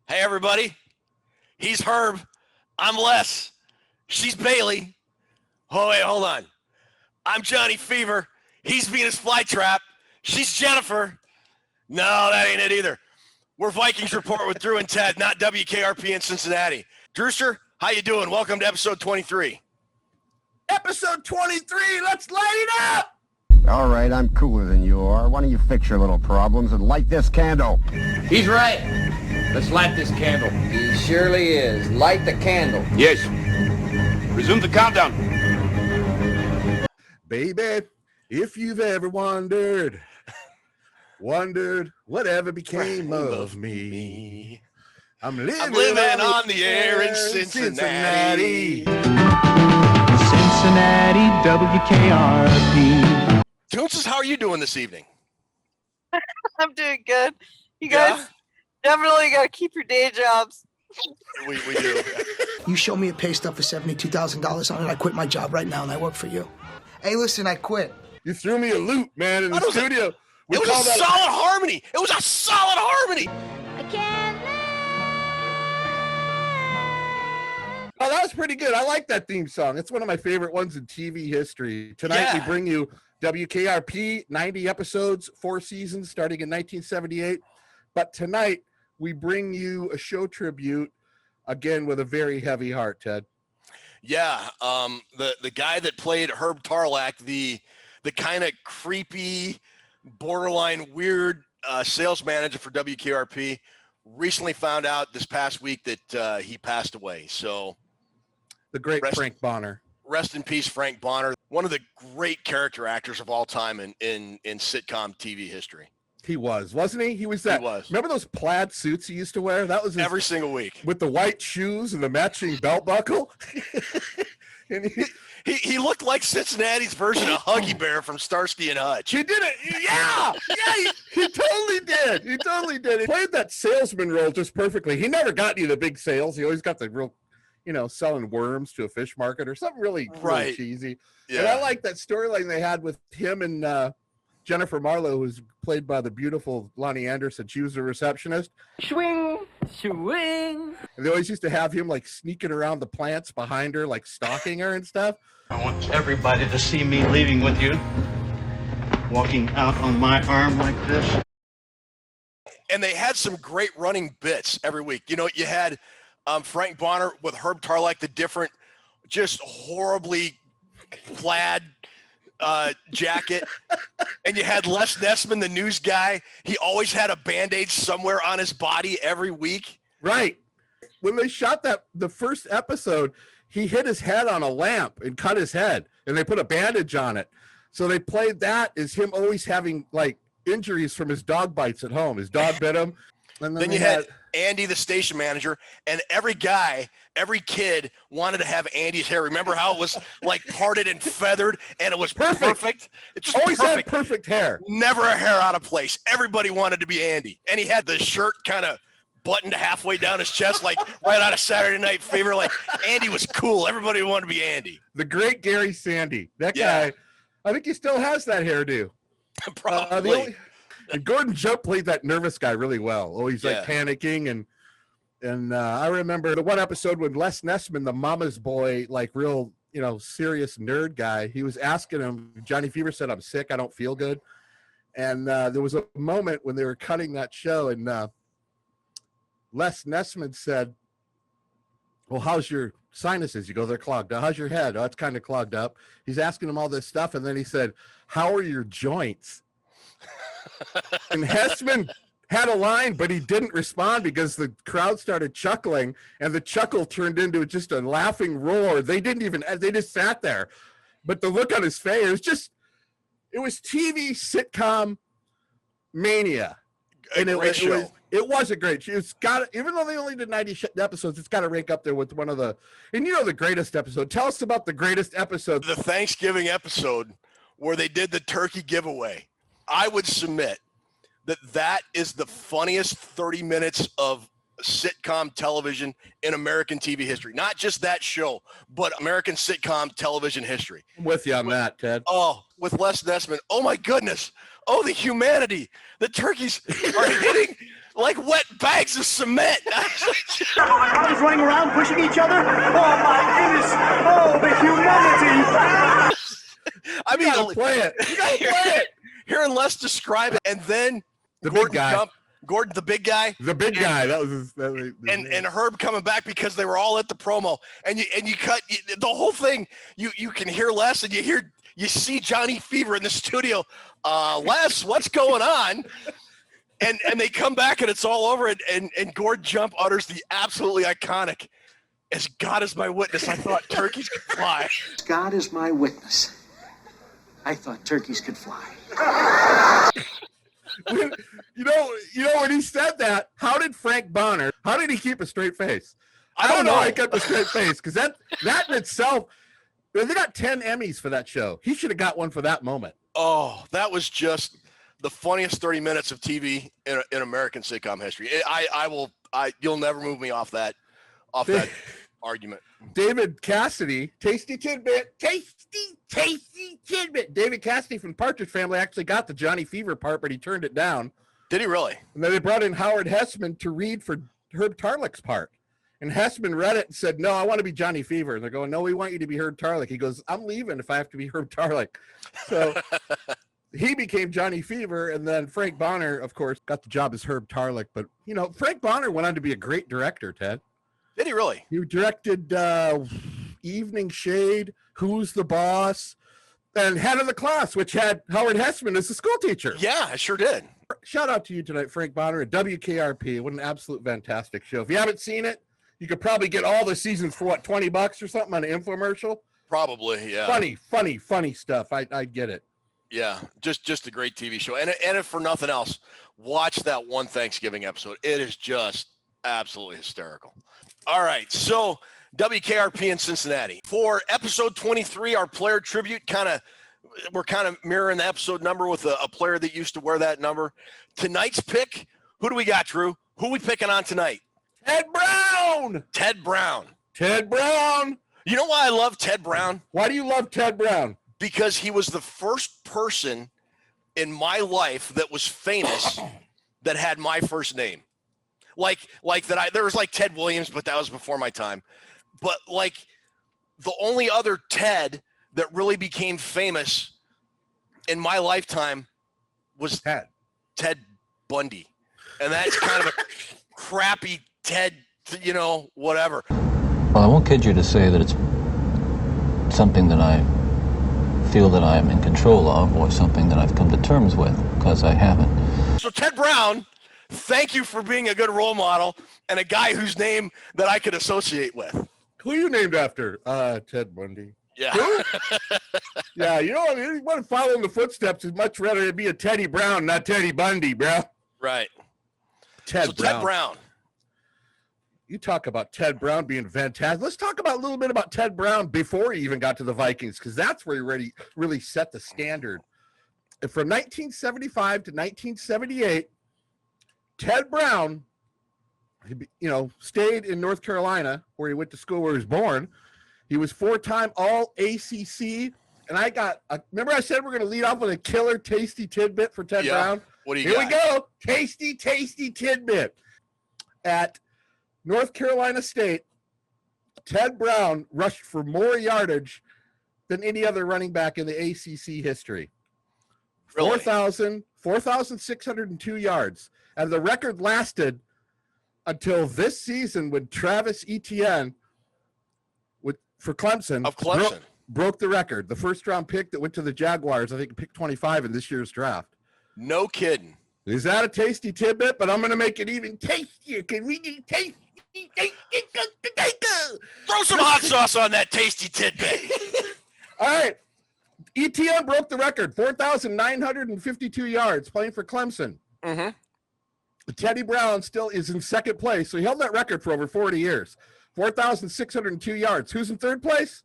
Hey, everybody. He's Herb. I'm Les. She's Bailey. Oh, wait, hold on. I'm Johnny Fever. He's Venus Flytrap. She's Jennifer. No, that ain't it either. We're Vikings Report with Drew and Ted, not WKRP in Cincinnati. Drewster, how you doing? Welcome to episode 23. Episode 23, let's light it up! All right, I'm cooler than you are. Why don't you fix your little problems and light this candle? He's right. Let's light this candle. He surely is. Light the candle. Yes. Resume the countdown. Baby, if you've ever wondered whatever became of me. I'm living on the air in Cincinnati. Cincinnati, WKRP. Toonses, how are you doing this evening? I'm doing good. You guys definitely got to keep your day jobs. We do. You show me a pay stub for $72,000 on it, I quit my job right now and I work for you. Hey, listen, I quit. You threw me a loop, man, in the studio. It was a solid harmony. It was a solid harmony. I can't live. Oh, that was pretty good. I like that theme song. It's one of my favorite ones in TV history. Tonight we bring you WKRP, 90 episodes, 4 seasons, starting in 1978. But tonight we bring you a show tribute, again with a very heavy heart, Ted. Yeah, the guy that played Herb Tarlack, the kind of creepy, borderline weird sales manager for WKRP, recently found out this past week that he passed away. So the great Frank Bonner. Rest in peace, Frank Bonner, one of the great character actors of all time in sitcom TV history. He was, wasn't he? He was that. He was. Remember those plaid suits he used to wear? That was every single week with the white shoes and the matching belt buckle. And he looked like Cincinnati's version of Huggy Bear from Starsky and Hutch. He did it. Yeah. He totally did. He totally did. He played that salesman role just perfectly. He never got any of the big sales. He always got the real, selling worms to a fish market or something really cheesy. Yeah. And I like that storyline they had with him and Jennifer Marlowe, who's played by the beautiful Lonnie Anderson. She was a receptionist. Swing, swing. And they always used to have him like sneaking around the plants behind her, like stalking her and stuff. I want everybody to see me leaving with you, walking out on my arm like this. And they had some great running bits every week. You had Frank Bonner with Herb Tarlack, the different, just horribly plaid jacket, and you had Les Nessman, the news guy. He always had a Band-Aid somewhere on his body every week. Right. When they shot the first episode, he hit his head on a lamp and cut his head, and they put a bandage on it. So they played that as him always having like injuries from his dog bites at home. His dog bit him. And then you had Andy, the station manager, and every kid wanted to have Andy's hair. Remember how it was like parted and feathered, and it was perfect? It just always had perfect hair. Never a hair out of place. Everybody wanted to be Andy. And he had the shirt kind of buttoned halfway down his chest, like right out of Saturday Night Fever. Like Andy was cool. Everybody wanted to be Andy. The great Gary Sandy. That guy, I think he still has that hairdo. Probably. And Gordon Jump played that nervous guy really well. Always like panicking. And I remember the one episode when Les Nessman, the mama's boy, like real, serious nerd guy, he was asking him, Johnny Fever said, "I'm sick. I don't feel good." And there was a moment when they were cutting that show, and Les Nessman said, "Well, how's your sinuses?" You go, "They're clogged up." "How's your head?" "Oh, it's kind of clogged up." He's asking him all this stuff. And then he said, "How are your joints?" And Hessman had a line, but he didn't respond because the crowd started chuckling, and the chuckle turned into just a laughing roar. They just sat there. But the look on his face, it was TV sitcom mania. And it was a great show. Even though they only did 90 episodes, it's got to rank up there with one of the, the greatest episode. Tell us about the greatest episode. The Thanksgiving episode where they did the turkey giveaway. I would submit that is the funniest 30 minutes of sitcom television in American TV history. Not just that show, but American sitcom television history. I'm with you on that, Ted. Oh, with Les Nessman. Oh, my goodness. Oh, the humanity. The turkeys are hitting like wet bags of cement. Everybody's running around pushing each other. Oh my goodness! Oh, the humanity! I mean, you gotta play it. Hearing Les describe it, and then The Gordon big guy. Gordon, the big guy. The big guy. That was And Herb coming back because they were all at the promo, and you cut the whole thing. You can hear Les, and you see Johnny Fever in the studio. Les, what's going on? And they come back, and it's all over. And Gordon Jump utters the absolutely iconic, "As God is my witness, I thought turkeys could fly." God is my witness. I thought turkeys could fly. You know when he said that, how did Frank Bonner, how did he keep a straight face? I don't know. How he kept a straight face, because that in itself, they got 10 Emmys for that show. He should have got one for that moment. Oh, that was just the funniest 30 minutes of TV in American sitcom history. You'll never move me off that argument. David Cassidy, tasty tidbit. David Cassidy from Partridge Family actually got the Johnny Fever part, but he turned it down. Did he really? And then they brought in Howard Hessman to read for Herb Tarlick's part. And Hessman read it and said, "No, I want to be Johnny Fever." And they're going, "No, we want you to be Herb Tarlick." He goes, "I'm leaving if I have to be Herb Tarlick." So he became Johnny Fever, and then Frank Bonner, of course, got the job as Herb Tarlick. But, Frank Bonner went on to be a great director, Ted. Did he really? He directed Evening Shade, Who's the Boss, and Head of the Class, which had Howard Hessman as the school teacher. Yeah, I sure did. Shout out to you tonight, Frank Bonner at WKRP. What an absolute fantastic show. If you haven't seen it, you could probably get all the seasons for $20 or something on an infomercial. Probably, yeah. Funny stuff. I get it. Yeah, just a great TV show. And if for nothing else, watch that one Thanksgiving episode. It is just absolutely hysterical. All right, so WKRP in Cincinnati. For episode 23, our player tribute, we're kind of mirroring the episode number with a player that used to wear that number. Tonight's pick, who do we got, Drew? Who are we picking on tonight? Ted Brown. Ted Brown. Ted Brown. You know why I love Ted Brown? Why do you love Ted Brown? Because he was the first person in my life that was famous that had my first name. Like that there was like Ted Williams, but that was before my time. But like the only other Ted that really became famous in my lifetime was Ted Bundy. And that's kind of a crappy Ted, whatever. Well, I won't kid you to say that it's something that I feel that I am in control of, or something that I've come to terms with, because I haven't. So Ted Brown, thank you for being a good role model and a guy whose name that I could associate with. Who are you named after? Ted Bundy. Yeah. Yeah, you want to follow in the footsteps. It's much rather to be a Teddy Brown, not Teddy Bundy, bro. Right. Ted Brown. You talk about Ted Brown being fantastic. Let's talk about a little bit about Ted Brown before he even got to the Vikings, because that's where he really set the standard. And from 1975 to 1978, Ted Brown, stayed in North Carolina, where he went to school, where he was born. He was 4-time All-ACC. And remember I said we're going to lead off with a killer tasty tidbit for Ted Brown? What do you got? Here we go. Tasty tidbit. At North Carolina State, Ted Brown rushed for more yardage than any other running back in the ACC history. Really? 4,602 yards. And the record lasted until this season when Travis Etienne for Clemson, broke the record. The first-round pick that went to the Jaguars, I think, picked 25 in this year's draft. No kidding. Is that a tasty tidbit? But I'm going to make it even tastier. Can we do tasty? Throw some hot sauce on that tasty tidbit. All right. Etienne broke the record, 4,952 yards playing for Clemson. Mm-hmm. Teddy Brown still is in second place, so he held that record for over 40 years. 4,602 yards. Who's in third place?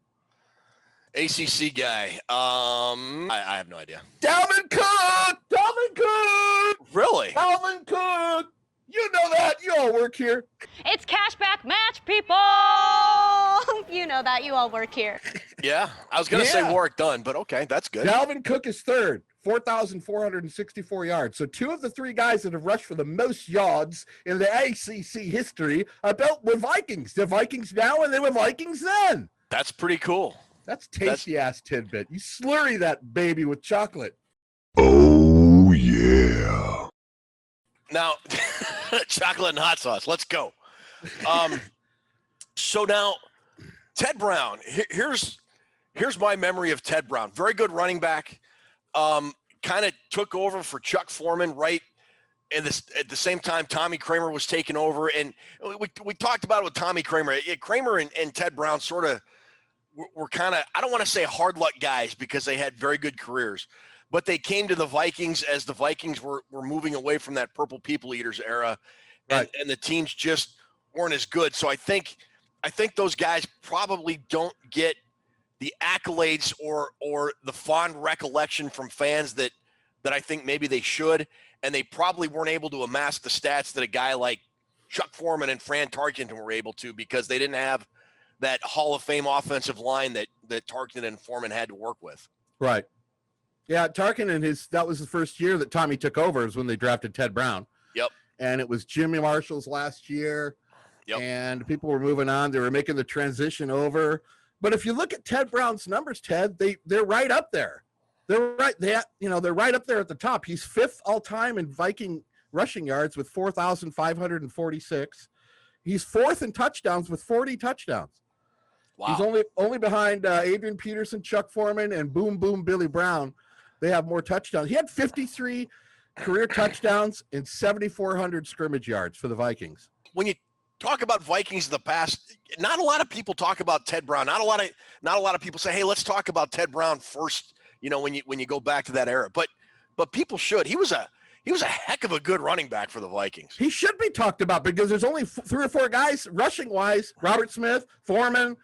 ACC guy. I have no idea. Dalvin Cook. Really? Dalvin Cook. You know that. You all work here. It's cashback match, people. You know that. You all work here. Yeah. I was going to say Warwick Dunn, but okay. That's good. Dalvin Cook is third. 4,464 yards. So 2 of the 3 guys that have rushed for the most yards in the ACC history are built with Vikings. They're Vikings now, and they were Vikings then. That's pretty cool. That's tasty-ass tidbit. You slurry that baby with chocolate. Oh, yeah. Now, chocolate and hot sauce. Let's go. So now, Ted Brown. Here's my memory of Ted Brown. Very good running back. Kind of took over for Chuck Foreman right at the same time Tommy Kramer was taking over. And we talked about it with Tommy Kramer. Kramer and Ted Brown sort of were kind of, I don't want to say hard luck guys because they had very good careers, but they came to the Vikings as the Vikings were moving away from that Purple People Eaters era, and the teams just weren't as good. So I think those guys probably don't get the accolades or the fond recollection from fans that I think maybe they should, and they probably weren't able to amass the stats that a guy like Chuck Foreman and Fran Tarkenton were able to because they didn't have that Hall of Fame offensive line that Tarkenton and Foreman had to work with. Right. Yeah, Tarkenton, that was the first year that Tommy took over is when they drafted Ted Brown. Yep. And it was Jimmy Marshall's last year. Yep. And people were moving on. They were making the transition over. But if you look at Ted Brown's numbers, Ted, they're right up there. They're right up there at the top. He's 5th all time in Viking rushing yards with 4,546. He's 4th in touchdowns with 40 touchdowns. Wow. He's only behind Adrian Peterson, Chuck Foreman, and Boom Boom Billy Brown. They have more touchdowns. He had 53 career touchdowns and 7,400 scrimmage yards for the Vikings. When you talk about Vikings in the past, not a lot of people talk about Ted Brown. Not a lot of people say, "Hey, let's talk about Ted Brown first." When you go back to that era, but people should. He was a heck of a good running back for the Vikings. He should be talked about because there's only 3 or 4 guys rushing wise: Robert Smith, Foreman,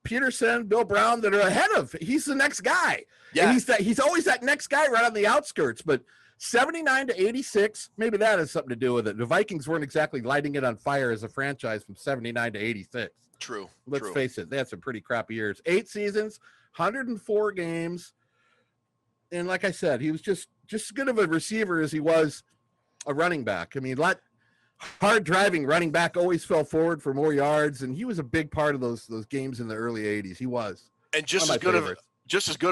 Peterson, Bill Brown, that are ahead of. He's the next guy. Yeah, and he's always that next guy right on the outskirts. But 79 to 86, maybe that has something to do with it. The Vikings weren't exactly lighting it on fire as a franchise from 79 to 86. True. Let's face it, they had some pretty crappy years. 8 seasons, 104 games. And like I said, he was just as good of a receiver as he was a running back. I mean, hard driving running back, always fell forward for more yards, and he was a big part of those games in the early 80s. He was. And just as good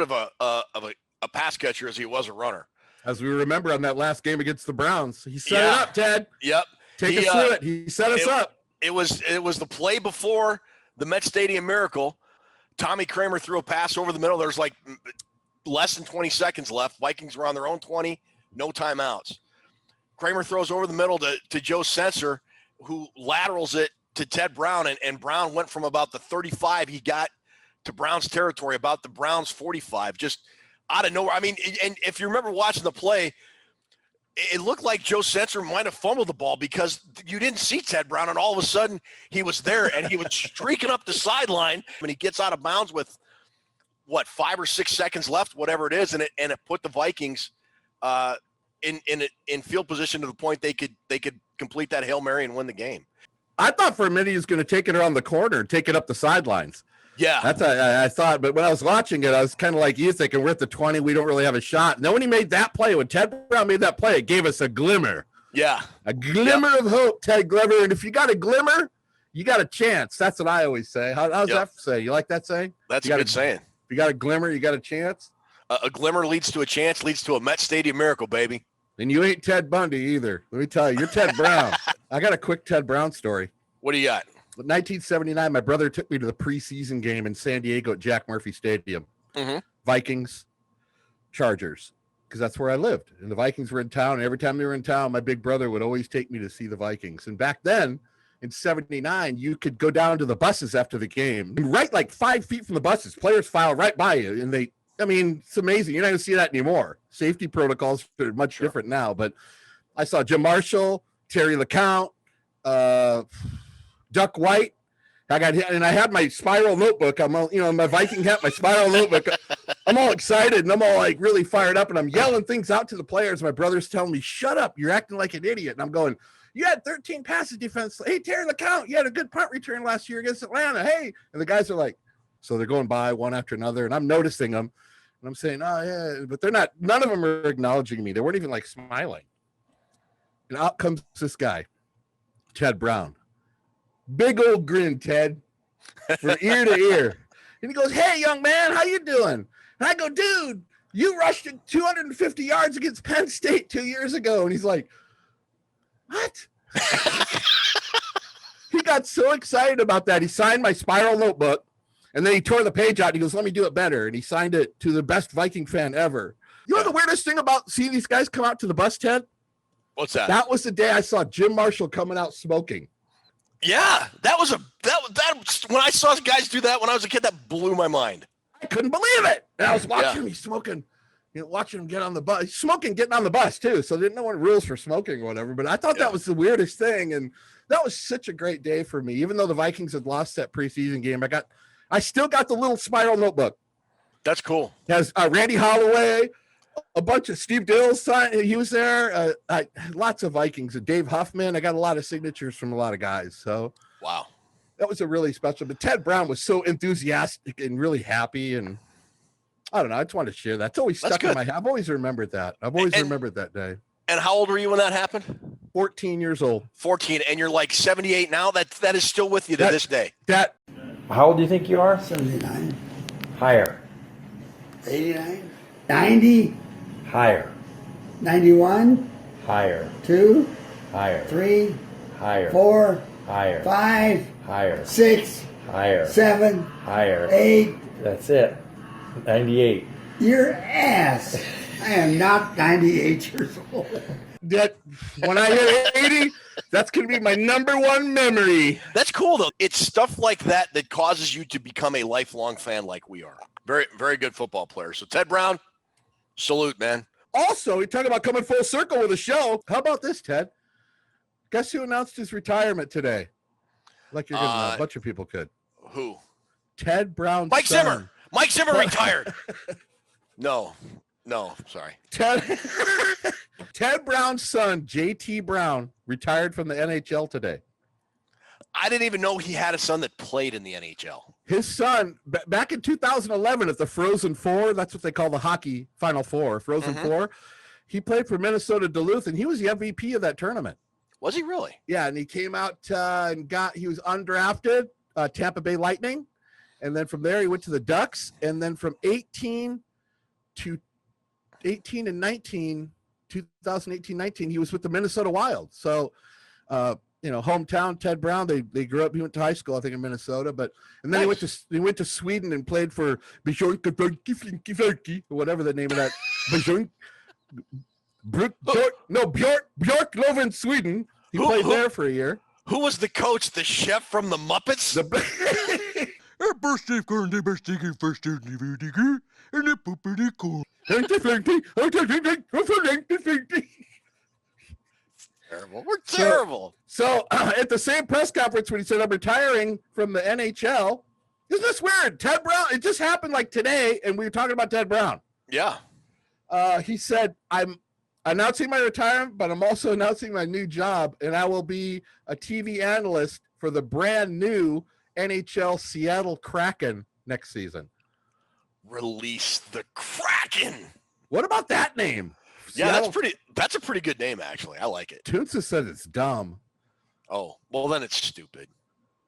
of a pass catcher as he was a runner. As we remember on that last game against the Browns, he set it up, Ted. Yep. Take us through it. He set us up. It was the play before the Met Stadium Miracle. Tommy Kramer threw a pass over the middle. There's like less than 20 seconds left. Vikings were on their own 20, no timeouts. Kramer throws over the middle to Joe Sensor, who laterals it to Ted Brown, and Brown went from about the 35 he got to Brown's territory, about the Browns 45, just out of nowhere. I mean, and if you remember watching the play, it looked like Joe Sensor might have fumbled the ball because you didn't see Ted Brown, and all of a sudden he was there, and he was streaking up the sideline, and he gets out of bounds with, 5 or 6 seconds left, whatever it is, and it put the Vikings in field position to the point they could complete that Hail Mary and win the game. I thought for a minute he was going to take it around the corner and take it up the sidelines. Yeah, that's I thought, but when I was watching it, I was kind of like you, thinking we're at the 20, we don't really have a shot. And then when he made that play, when Ted Brown made that play, it gave us a glimmer. Yeah, a glimmer of hope, Ted Glimmer. And if you got a glimmer, you got a chance. That's what I always say. How's that say? You like that saying? That's a good saying. If you got a glimmer, you got a chance. A glimmer leads to a chance, leads to a Met Stadium Miracle, baby. And you ain't Ted Bundy either. Let me tell you, you're Ted Brown. I got a quick Ted Brown story. What do you got? 1979, my brother took me to the preseason game in San Diego at Jack Murphy Stadium. Mm-hmm. Vikings, Chargers, because that's where I lived. And the Vikings were in town. And every time they were in town, my big brother would always take me to see the Vikings. And back then, in 79, you could go down to the buses after the game. And right like 5 feet from the buses, players file right by you. And it's amazing. You're not going to see that anymore. Safety protocols are much different now. But I saw Jim Marshall, Terry LeCount, Duck White. I had my spiral notebook. I'm all, my Viking hat, my spiral notebook. I'm all excited and I'm all like really fired up and I'm yelling things out to the players. My brother's telling me, "Shut up. You're acting like an idiot." And I'm going, "You had 13 passes defense. Hey, Terry LeCount, you had a good punt return last year against Atlanta. Hey." And the guys are like, so they're going by one after another and I'm noticing them. And I'm saying, oh yeah, but they're not. None of them are acknowledging me. They weren't even like smiling. And out comes this guy, Ted Brown. Big old grin, Ted, from ear to ear. And he goes, "Hey, young man, how you doing?" And I go, "Dude, you rushed it 250 yards against Penn State 2 years ago." And he's like, "What?" He got so excited about that. He signed my spiral notebook, and then he tore the page out. And he goes, "Let me do it better." And he signed it to the best Viking fan ever. You know the weirdest thing about seeing these guys come out to the bus, Ted? What's that? That was the day I saw Jim Marshall coming out smoking. Yeah, that when I saw guys do that when I was a kid, that blew my mind. I couldn't believe it. And I was watching him, he's smoking, watching him get on the bus. He's smoking, getting on the bus too. So they didn't know what rules for smoking or whatever. But I thought that was the weirdest thing. And that was such a great day for me. Even though the Vikings had lost that preseason game, I still got the little spiral notebook. That's cool. It has Randy Holloway, a bunch of Steve Dill's son. He was there. Lots of Vikings. Dave Huffman. I got a lot of signatures from a lot of guys. So wow, that was a really special. But Ted Brown was so enthusiastic and really happy. And I don't know. I just wanted to share that. It's always stuck in my head. I've always remembered that. I've always remembered that day. And how old were you when that happened? 14 years old. 14, and you're like 78 now. That is still with you to this day. How old do you think you are? 79. Higher. 89. 90. Higher. 91. Higher. 2. Higher. 3. Higher. 4. Higher. 5. Higher. 6. Higher. 7. Higher. 8. That's it. 98. Your ass. I am not 98 years old. That when I hit 80, that's going to be my number one memory. That's cool, though. It's stuff like that that causes you to become a lifelong fan like we are. Very, very good football player. So, Ted Brown, salute, man. Also, we talk about coming full circle with a show. How about this, Ted? Guess who announced his retirement today? Like you're going to know. A bunch of people could. Who? Ted Brown's Mike son. Zimmer. Mike Zimmer retired. No, sorry. Ted Brown's son, JT Brown, retired from the NHL today. I didn't even know he had a son that played in the NHL. His son, back in 2011 at the Frozen Four, that's what they call the hockey Final Four, Frozen Four, he played for Minnesota Duluth, and he was the MVP of that tournament. Was he really? Yeah, and he came out and he was undrafted, Tampa Bay Lightning, and then from there he went to the Ducks, and then from 18 and 19, 2018-19, he was with the Minnesota Wild. So, hometown Ted Brown. They grew up. He went to high school, I think, in Minnesota, and then he went to Sweden and played for Björk, or whatever the name of that. Björk Loven, Sweden. He played there for a year. Who was the coach? The chef from the Muppets? Terrible. We're terrible. So at the same press conference when he said, "I'm retiring from the NHL," isn't this weird? Ted Brown, it just happened like today, and we were talking about Ted Brown. Yeah. He said, "I'm announcing my retirement, but I'm also announcing my new job, and I will be a TV analyst for the brand new NHL Seattle Kraken next season." Release the Kraken. What about that name? Yeah, Seattle. That's a pretty good name, actually. I like it. Toonsa said it's dumb. Oh, well, then it's stupid.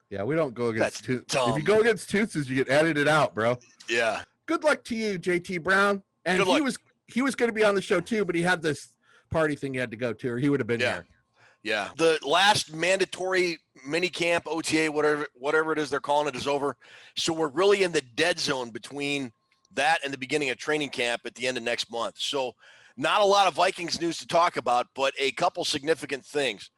Yeah, we don't go against Toonsa. If you go against Toonsas, you get edited out, bro. Yeah. Good luck to you, JT Brown. And he was going to be on the show too, but he had this party thing he had to go to, or he would have been here. Yeah. The last mandatory mini camp, OTA, whatever it is they're calling it, is over. So we're really in the dead zone between that and the beginning of training camp at the end of next month. So not a lot of Vikings news to talk about, but a couple significant things.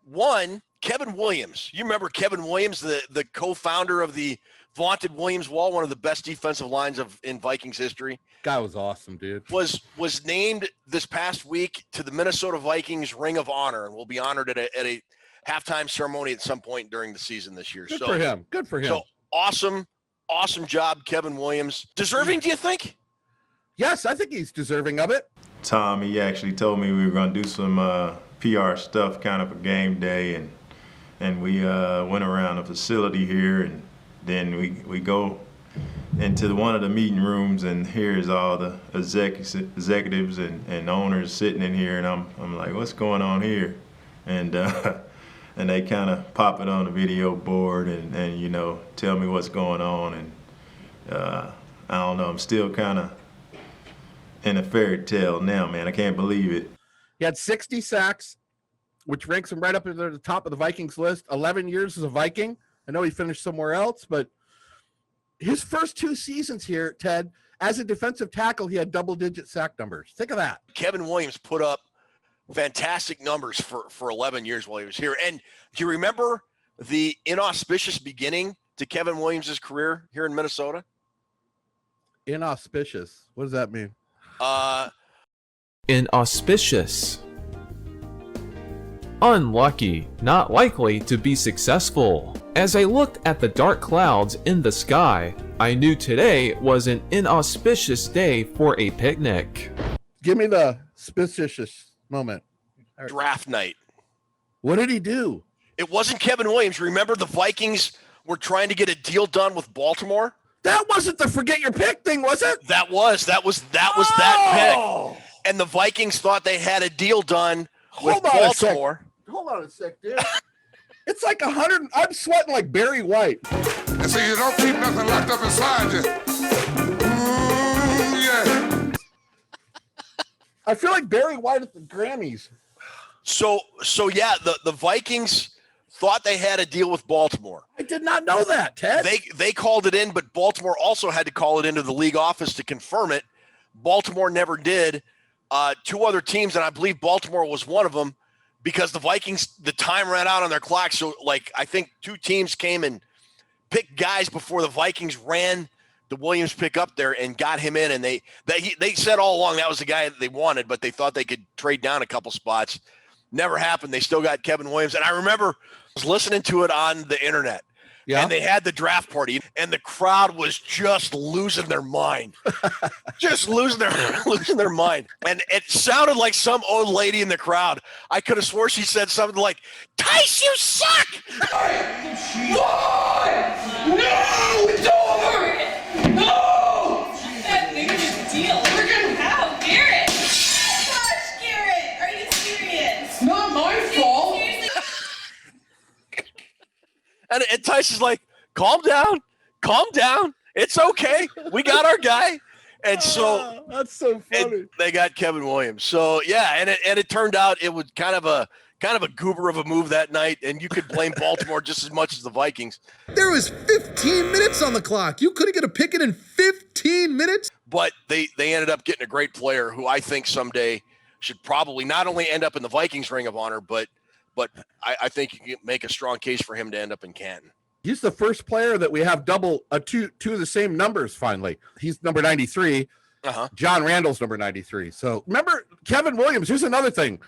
One, Kevin Williams. You remember Kevin Williams, the co-founder of the vaunted Williams Wall, one of the best defensive lines in Vikings history. Guy was awesome, dude. Was named this past week to the Minnesota Vikings Ring of Honor, and will be honored at a halftime ceremony at some point during the season this year. Good for him. Good for him. So awesome job, Kevin Williams. Deserving, do you think? Yes, I think he's deserving of it. Tom, he actually told me we were going to do some PR stuff kind of for game day, and we went around the facility here, and then we go into one of the meeting rooms, and here's all the executives and owners sitting in here, and I'm like, what's going on here? And and they kind of pop it on the video board and you know, tell me what's going on, and I don't know, I'm still kind of in a fairy tale now, man. I can't believe it. He had 60 sacks, which ranks him right up at the top of the Vikings list. 11 years as a Viking. I know he finished somewhere else, but his first 2 seasons here, Ted, as a defensive tackle, he had double-digit sack numbers. Think of that. Kevin Williams put up fantastic numbers for 11 years while he was here. And do you remember the inauspicious beginning to Kevin Williams' career here in Minnesota? Inauspicious. What does that mean? Inauspicious. Unlucky, not likely to be successful. As I looked at the dark clouds in the sky, I knew today was an inauspicious day for a picnic. Give me the suspicious moment. Draft night. What did he do? It wasn't Kevin Williams. Remember the Vikings were trying to get a deal done with Baltimore? That wasn't the forget your pick thing, was it? That was that pick. And the Vikings thought they had a deal done with Baltimore. Hold on a sec, dude. It's like 100. I'm sweating like Barry White. And so you don't keep nothing locked up inside you. Yeah. I feel like Barry White at the Grammys. So yeah, the Vikings thought they had a deal with Baltimore. I did not know that, Ted. They called it in, but Baltimore also had to call it into the league office to confirm it. Baltimore never did. 2 other teams, and I believe Baltimore was one of them, because the Vikings, the time ran out on their clock. So, like, I think 2 teams came and picked guys before the Vikings ran the Williams pick up there and got him in. And they said all along that was the guy that they wanted, but they thought they could trade down a couple spots. Never happened. They still got Kevin Williams. And I remember I was listening to it on the internet. Yeah. And they had the draft party, and the crowd was just losing their mind. Just losing their mind. And it sounded like some old lady in the crowd. I could have swore she said something like, "Tice, you suck!" Why? No, it's over! No! That biggest deal. We're gonna have Garrett. Gosh, Garrett, are you serious? It's not my fault. And Tice is like, calm down. It's okay. We got our guy. And so that's so funny. They got Kevin Williams. So yeah, and it turned out it was kind of a goober of a move that night, and you could blame Baltimore just as much as the Vikings. There was 15 minutes on the clock. You couldn't get a pick in 15 minutes. But they ended up getting a great player who I think someday should probably not only end up in the Vikings Ring of Honor, but I think you can make a strong case for him to end up in Canton. He's the first player that we have two of the same numbers finally. He's number 93. John Randall's number 93. So remember Kevin Williams, here's another thing.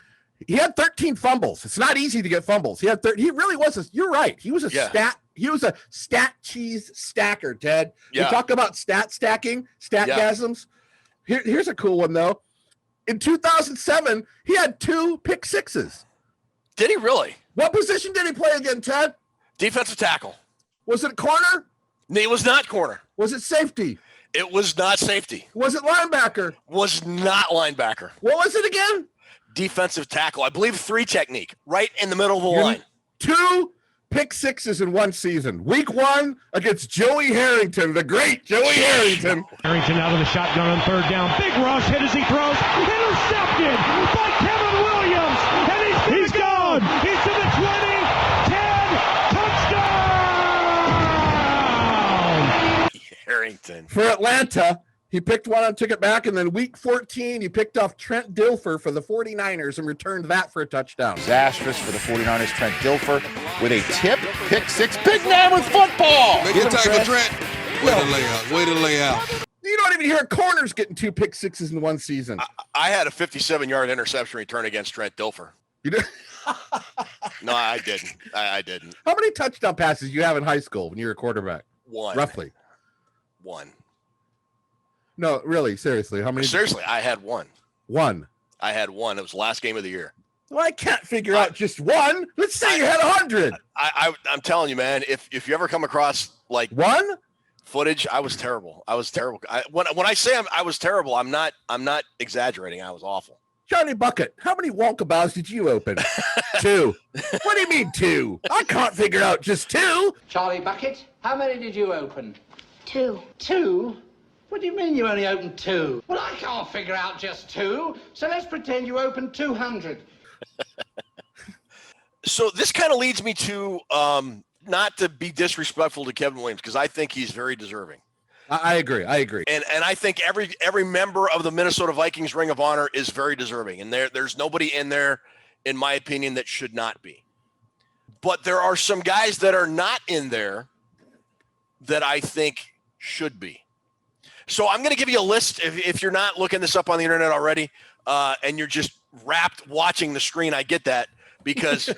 He had 13 fumbles. It's not easy to get fumbles. He really was you're right. He was a stat cheese stacker, Ted. Yeah. We talk about stat stacking, statgasms. Yeah. Here's a cool one though. In 2007, he had 2 pick sixes. Did he really? What position did he play again, Ted? Defensive tackle. Was it corner? It was not corner. Was it safety? It was not safety. Was it linebacker? Was not linebacker. What was it again? Defensive tackle. I believe 3 technique, right in the middle of the line. 2 pick sixes in one season. Week 1 against Joey Harrington, the great Joey Harrington. Harrington out of the shotgun on 3rd down. Big rush, hit as he throws. Intercepted by Kevin Williams. And he's gone. He's to the 20, 10, touchdown. Harrington. For Atlanta, he picked one and took it back, and then week 14, he picked off Trent Dilfer for the 49ers and returned that for a touchdown. Disastrous for the 49ers, Trent Dilfer with a tip, pick 6, big man with football. Make it tackle, Trent. Way to lay out. You don't even hear corners getting 2 pick sixes in one season. I had a 57-yard interception return against Trent Dilfer. You did? No, I didn't. I didn't. How many touchdown passes you have in high school when you were a quarterback? 1. Roughly. 1. No, really, seriously. How many? Seriously, I had 1. 1. I had 1. It was the last game of the year. Well, I can't figure out just 1. Let's say you had 100. I'm telling you, man, if you ever come across like 1, footage, I was terrible. When I say I was terrible, I'm not exaggerating. I was awful. Johnny Bucket, how many walkabouts did you open? 2. What do you mean 2? I can't figure out just 2. Charlie Bucket, how many did you open? 2. 2? What do you mean you only opened 2? Well, I can't figure out just 2, so let's pretend you opened 200. So this kind of leads me to not to be disrespectful to Kevin Williams, because I think he's very deserving. I agree. And I think every member of the Minnesota Vikings Ring of Honor is very deserving. And there's nobody in there, in my opinion, that should not be. But there are some guys that are not in there that I think should be. So I'm going to give you a list. If you're not looking this up on the internet already, and you're just wrapped watching the screen, I get that, because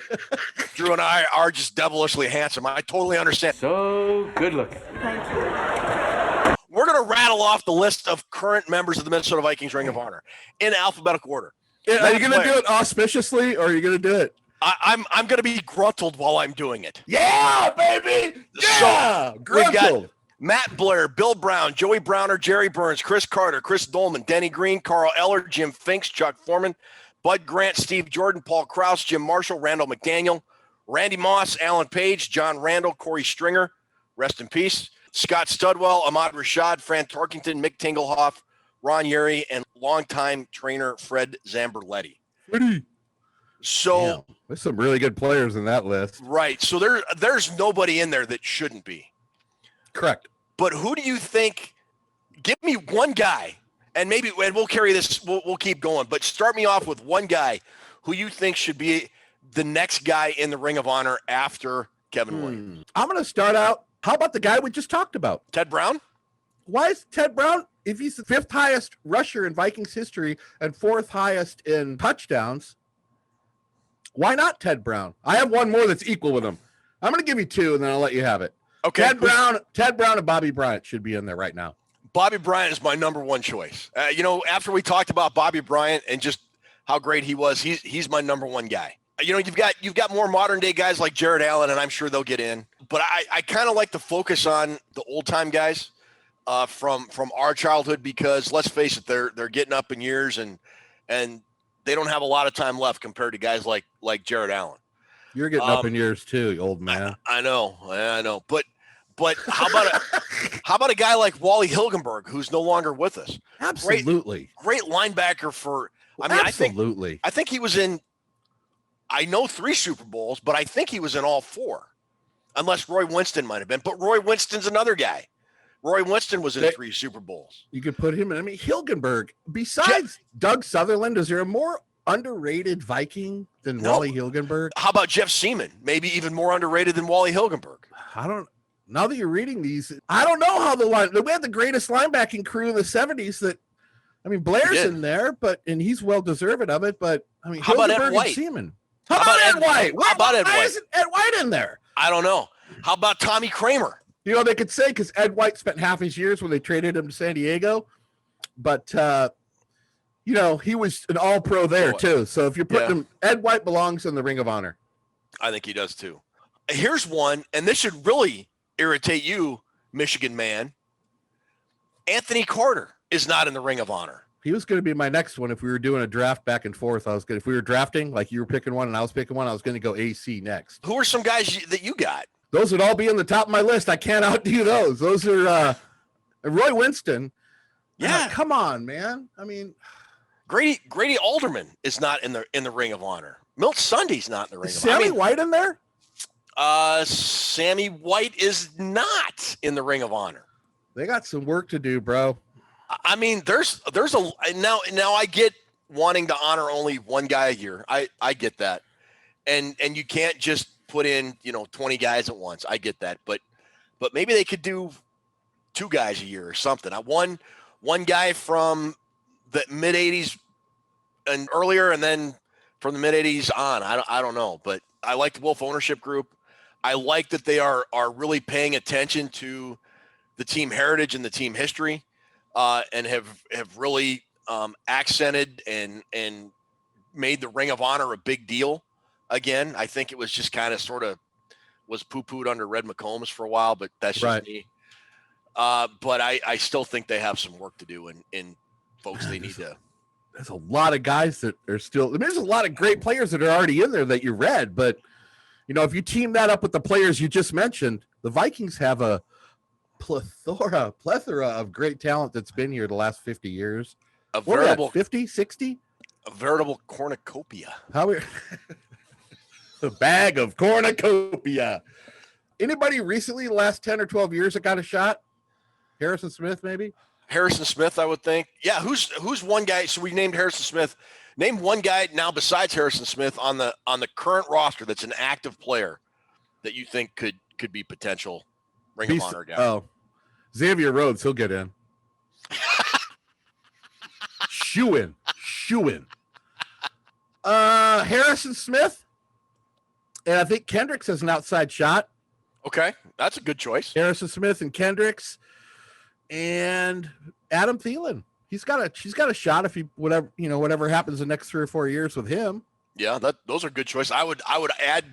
Drew and I are just devilishly handsome. I totally understand. So good looking. Thank you. We're going to rattle off the list of current members of the Minnesota Vikings Ring of Honor in alphabetical order. Yeah, are you going to do it auspiciously, or are you going to do it? I'm going to be gruntled while I'm doing it. Yeah, baby. Yeah, so we've got gruntled. Matt Blair, Bill Brown, Joey Browner, Jerry Burns, Chris Carter, Chris Dolman, Denny Green, Carl Eller, Jim Finks, Chuck Foreman, Bud Grant, Steve Jordan, Paul Krause, Jim Marshall, Randall McDaniel, Randy Moss, Alan Page, John Randall, Corey Stringer, rest in peace, Scott Studwell, Ahmad Rashad, Fran Tarkington, Mick Tingelhoff, Ron Yeri, and longtime trainer Fred Zamberletti. So damn, there's some really good players in that list. Right. So there's nobody in there that shouldn't be. Correct. But who do you think? Give me one guy, and we'll carry this. We'll keep going. But start me off with one guy who you think should be the next guy in the Ring of Honor after Kevin Williams. I'm going to start out. How about the guy we just talked about? Ted Brown? Why is Ted Brown, if he's the 5th highest rusher in Vikings history and 4th highest in touchdowns, why not Ted Brown? I have one more that's equal with him. I'm going to give you 2, and then I'll let you have it. Okay. Ted Brown and Bobby Bryant should be in there right now. Bobby Bryant is my number one choice. After we talked about Bobby Bryant and just how great he was, he's my number one guy. You've got more modern day guys like Jared Allen, and I'm sure they'll get in. But I kind of like to focus on the old time guys from our childhood, because let's face it, they're getting up in years and they don't have a lot of time left compared to guys like Jared Allen. You're getting up in years too, you old man. I know. But how about a guy like Wally Hilgenberg, who's no longer with us? Absolutely. Great linebacker for. Absolutely. I think he was in. I know 3 Super Bowls, but I think he was in all 4, unless Roy Winston might have been. But Roy Winston's another guy. Roy Winston was in 3 Super Bowls. You could put him in. Hilgenberg. Besides Doug Sutherland, is there a more underrated Viking than Wally Hilgenberg? How about Jeff Seaman? Maybe even more underrated than Wally Hilgenberg. Now that you're reading these, I don't know how we had the greatest linebacking crew in the 70s Blair's in there, and he's well deserved of it, but how about Ed White? And Seaman. How about Ed White? Why isn't Ed White in there? I don't know. How about Tommy Kramer? They could say, because Ed White spent half his years when they traded him to San Diego, but he was an all-pro there too. So if you're putting him, Ed White belongs in the Ring of Honor. I think he does too. Here's one, and this should really irritate you, Michigan man. Anthony Carter is not in the Ring of Honor. He was going to be my next one if we were doing a draft back and forth. If we were drafting, like you were picking one and I was picking one, I was going to go AC next. Who are some guys that you got? Those would all be on the top of my list. I can't outdo those. Those are Roy Winston. Yeah, come on, man. Grady Alderman is not in the Ring of Honor. Milt Sunday's not in the Ring of Honor. Sammy White in there? Sammy White is not in the Ring of Honor. They got some work to do, bro. There's a now I get wanting to honor only one guy a year. I get that, and you can't just put in 20 guys at once. I get that, but maybe they could do 2 guys a year or something. One guy from the mid '80s and earlier, and then from the mid '80s on. I don't know, but I like the Wolf ownership group. I like that they are really paying attention to the team heritage and the team history. And have really accented and made the Ring of Honor a big deal again. I think it was just kind of sort of was poo-pooed under Red McCombs for a while, but that's just me. But I still think they have some work to do in folks they need to. There's a lot of guys that are still. I mean, there's a lot of great players that are already in there that you read, but if you team that up with the players you just mentioned, the Vikings have a plethora of great talent that's been here the last 50 years. A veritable 50, 60? A veritable cornucopia. A bag of cornucopia. Anybody recently, the last 10 or 12 years, that got a shot? Harrison Smith, maybe? Harrison Smith, I would think. Yeah, who's one guy? So we named Harrison Smith. Name one guy now besides Harrison Smith on the current roster that's an active player that you think could be potential Ring of Honor guy. Oh, Xavier Rhodes, he'll get in. Shoo in. Harrison Smith, and I think Kendricks has an outside shot. Okay, that's a good choice. Harrison Smith and Kendricks, and Adam Thielen. She's got a shot if whatever happens the next 3 or 4 years with him. Yeah, those are good choices. I would add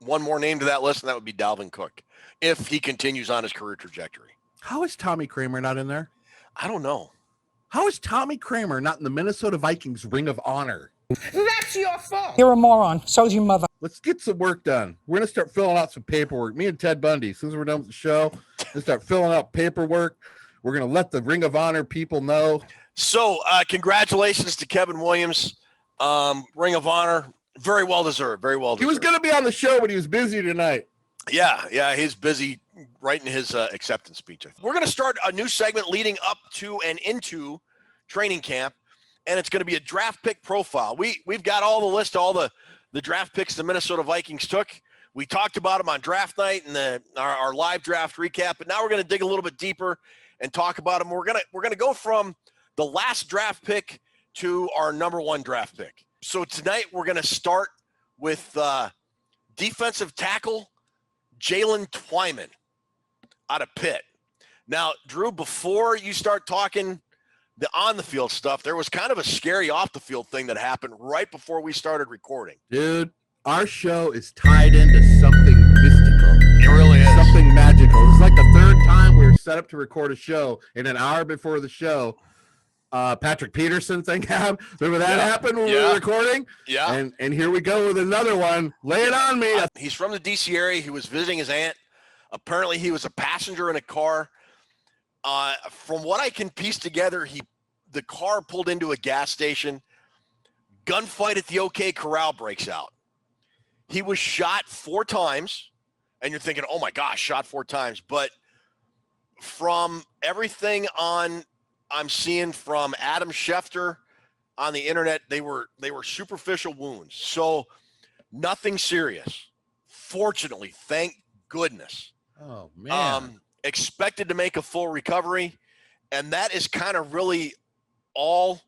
one more name to that list, and that would be Dalvin Cook if he continues on his career trajectory. How is Tommy Kramer not in there? I don't know. How is Tommy Kramer not in the Minnesota Vikings Ring of Honor? That's your fault. You're a moron. So's your mother. Let's get some work done. We're going to start filling out some paperwork. Me and Ted Bundy, as soon as we're done with the show, we'll start filling out paperwork. We're going to let the Ring of Honor people know. So congratulations to Kevin Williams. Ring of Honor, very well deserved. Very well deserved. He was going to be on the show, but he was busy tonight. Yeah, he's busy writing his acceptance speech. We're going to start a new segment leading up to and into training camp, and it's going to be a draft pick profile. We've got all the list, all the draft picks the Minnesota Vikings took. We talked about them on draft night and our live draft recap, but now we're going to dig a little bit deeper and talk about them. We're going to go from the last draft pick to our number 1 draft pick. So tonight we're going to start with defensive tackle Jalen Twyman out of Pitt. Now, Drew, before you start talking the on-the-field stuff, there was kind of a scary off-the-field thing that happened right before we started recording. Dude, our show is tied into something mystical. It really is. Something magical. It's like the 3rd time we were set up to record a show, and an hour before the show, Patrick Peterson thing happened. Remember that happened when we were recording? Yeah. And here we go with another one. Lay it on me. He's from the D.C. area. He was visiting his aunt. Apparently, he was a passenger in a car. From what I can piece together, the car pulled into a gas station. Gunfight at the OK Corral breaks out. He was shot 4 times, and you're thinking, oh my gosh, shot 4 times. But from everything I'm seeing from Adam Schefter on the internet, they were superficial wounds. So nothing serious. Fortunately, thank goodness. Oh man. Expected to make a full recovery, and that is kind of really all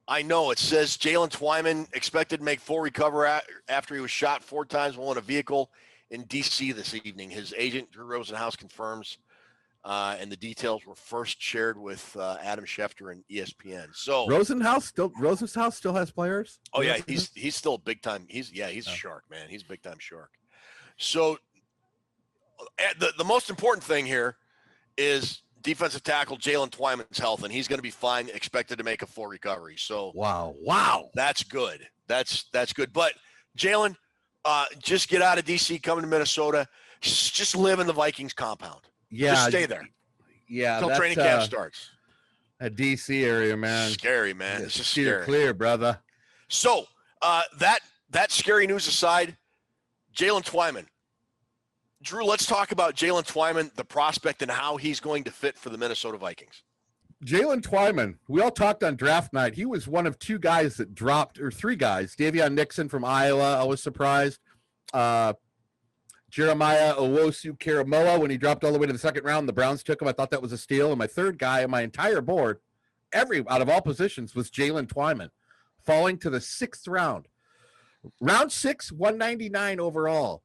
I know. It says Jalen Twyman expected to make full recovery after he was shot 4 times while in a vehicle in D.C. this evening. His agent, Drew Rosenhaus, confirms, and the details were first shared with Adam Schefter and ESPN. So Rosenhaus still has players? Oh yeah, he's still big time. He's a shark, man. He's a big time shark. So the most important thing here is defensive tackle Jalen Twyman's health, and he's going to be fine, expected to make a full recovery. So wow. That's good. That's good. But Jalen, just get out of DC, come to Minnesota, just live in the Vikings compound. Yeah. Just stay there. Yeah. Until training camp starts. That DC area, man. Scary, man. It's just steer scary. Clear, brother. So that scary news aside, Jalen Twyman. Drew, let's talk about Jalen Twyman, the prospect, and how he's going to fit for the Minnesota Vikings. Jalen Twyman, we all talked on draft night. He was one of 2 guys that dropped, or 3 guys. Davion Nixon from Iowa, I was surprised. Jeremiah Owusu-Karamoah, when he dropped all the way to the 2nd round, the Browns took him. I thought that was a steal. And my 3rd guy on my entire board, out of all positions, was Jalen Twyman, falling to the 6th round. Round 6, 199 overall.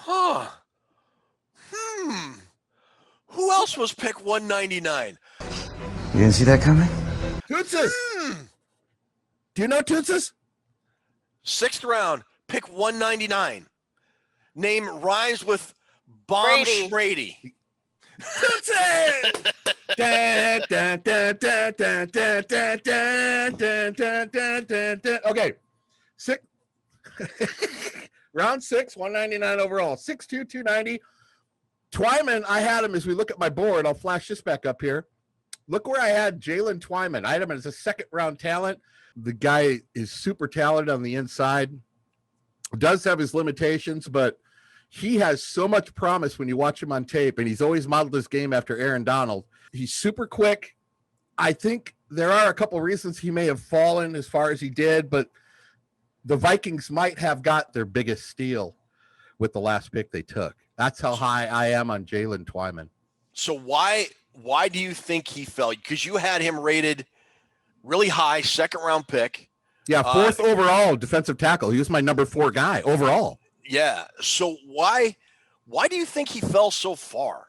Huh. Who else was pick 199? You didn't see that coming? Tootsis. Do you know Tootsis? 6th round, pick 199. Name rhymes with Bomb Brady. Okay. Round 6, 199 overall. 6'2", 290. Twyman, I had him as we look at my board. I'll flash this back up here. Look where I had Jalen Twyman. I had him as a second-round talent. The guy is super talented on the inside. Does have his limitations, but he has so much promise when you watch him on tape, and he's always modeled his game after Aaron Donald. He's super quick. I think there are a couple reasons he may have fallen as far as he did, but the Vikings might have got their biggest steal with the last pick they took. That's how high I am on Jalen Twyman. So why do you think he fell? Because you had him rated really high, second-round pick. Yeah, fourth overall defensive tackle. He was my number 4 guy overall. Yeah. So why do you think he fell so far?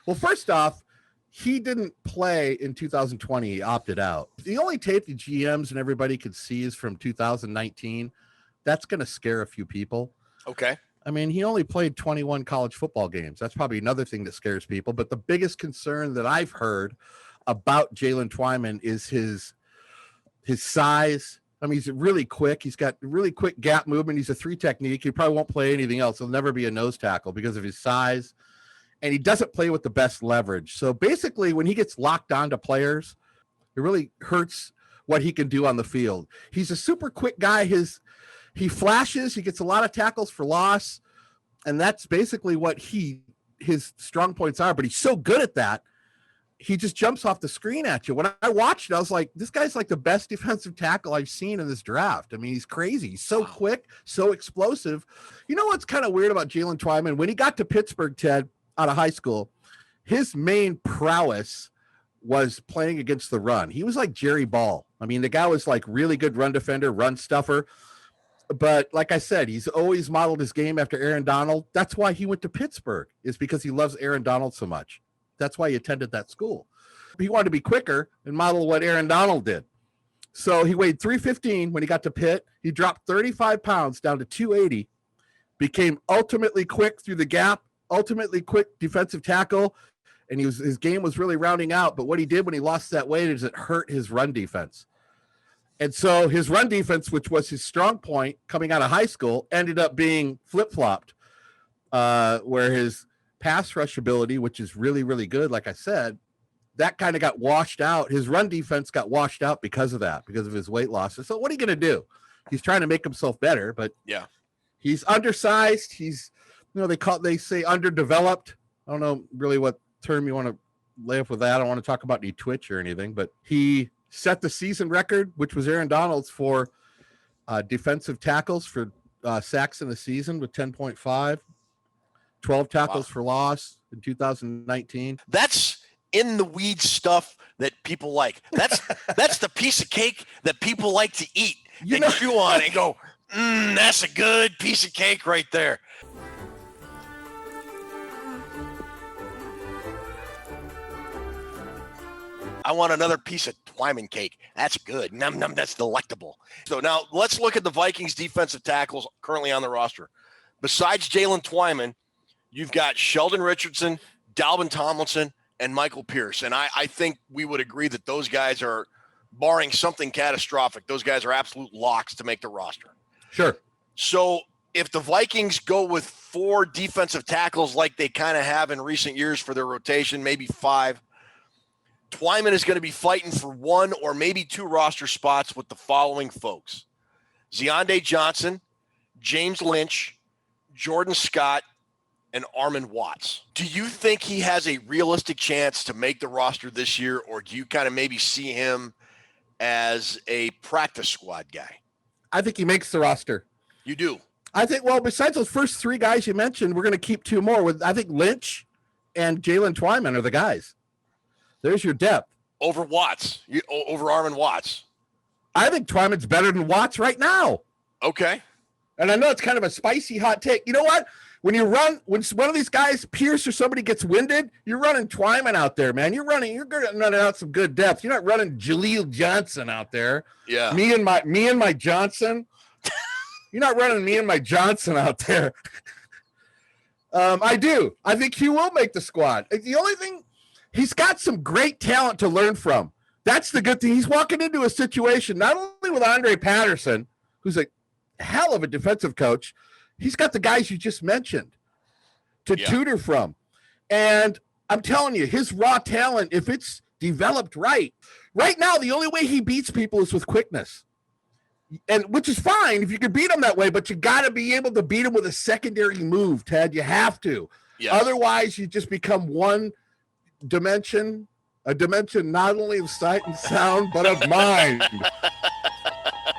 Well, first off, he didn't play in 2020. He opted out. The only tape the GMs and everybody could see is from 2019. That's going to scare a few people. Okay. I mean, he only played 21 college football games. That's probably another thing that scares people. But the biggest concern that I've heard about Jalen Twyman is his size. I mean, he's really quick. He's got really quick gap movement. He's a 3 technique. He probably won't play anything else. He'll never be a nose tackle because of his size. And he doesn't play with the best leverage. So basically, when he gets locked onto players, it really hurts what he can do on the field. He's a super quick guy. He flashes. He gets a lot of tackles for loss. And that's basically what his strong points are. But he's so good at that. He just jumps off the screen at you. When I watched it, I was like, this guy's like the best defensive tackle I've seen in this draft. I mean, he's crazy. He's so quick, so explosive. You know what's kind of weird about Jalen Twyman? When he got to Pittsburgh, Ted, out of high school, his main prowess was playing against the run. He was like Jerry Ball. I mean, the guy was like really good run defender, run stuffer. But like I said, he's always modeled his game after Aaron Donald. That's why he went to Pittsburgh, is because he loves Aaron Donald so much. That's why he attended that school. He wanted to be quicker and model what Aaron Donald did. So he weighed 315 when he got to Pitt. He dropped 35 pounds down to 280, became ultimately quick through the gap, ultimately quick defensive tackle, and his game was really rounding out. But what he did when he lost that weight is it hurt his run defense. And so his run defense, which was his strong point coming out of high school, ended up being flip-flopped, where his pass rush ability, which is really, really good, like I said, that kind of got washed out. His run defense got washed out because of that, because of his weight loss. So what are you going to do? He's trying to make himself better, but yeah, he's undersized. He's, they say underdeveloped. I don't know really what term you want to lay up with that. I don't want to talk about any twitch or anything, but he set the season record, which was Aaron Donald's, for defensive tackles for sacks in the season with 10.5. 12 tackles for loss in 2019. That's in the weed stuff that people like. That's the piece of cake that people like to eat and chew on and go, that's a good piece of cake right there. I want another piece of Twyman cake. That's good. Num num. That's delectable. So now let's look at the Vikings defensive tackles currently on the roster. Besides Jalen Twyman, you've got Sheldon Richardson, Dalvin Tomlinson, and Michael Pierce. And I think we would agree that those guys are, barring something catastrophic, those guys are absolute locks to make the roster. Sure. So if the Vikings go with 4 defensive tackles like they kind of have in recent years for their rotation, maybe 5, Twyman is going to be fighting for 1 or maybe 2 roster spots with the following folks: Zionde Johnson, James Lynch, Jordan Scott, and Armand Watts. Do you think he has a realistic chance to make the roster this year, or do you kind of maybe see him as a practice squad guy? I think he makes the roster. You do? I think, well, besides those first 3 guys you mentioned, we're going to keep 2 more. I think Lynch and Jalen Twyman are the guys. There's your depth. Over Watts, over Armand Watts. I think Twyman's better than Watts right now. Okay. And I know it's kind of a spicy hot take. You know what? When one of these guys, Pierce or somebody, gets winded, you're running Twyman out there, man. You're running out some good depth. You're not running Jaleel Johnson out there. Yeah. Me and my Johnson. You're not running me and my Johnson out there. I do. I think he will make the squad. The only thing, he's got some great talent to learn from. That's the good thing. He's walking into a situation, not only with Andre Patterson, who's a hell of a defensive coach, he's got the guys you just mentioned to tutor from. And I'm telling you, his raw talent, if it's developed right now, the only way he beats people is with quickness. And which is fine if you can beat him that way, but you got to be able to beat him with a secondary move, Ted. You have to. Yes. Otherwise, you just become one dimension, a dimension not only of sight and sound, but of mind.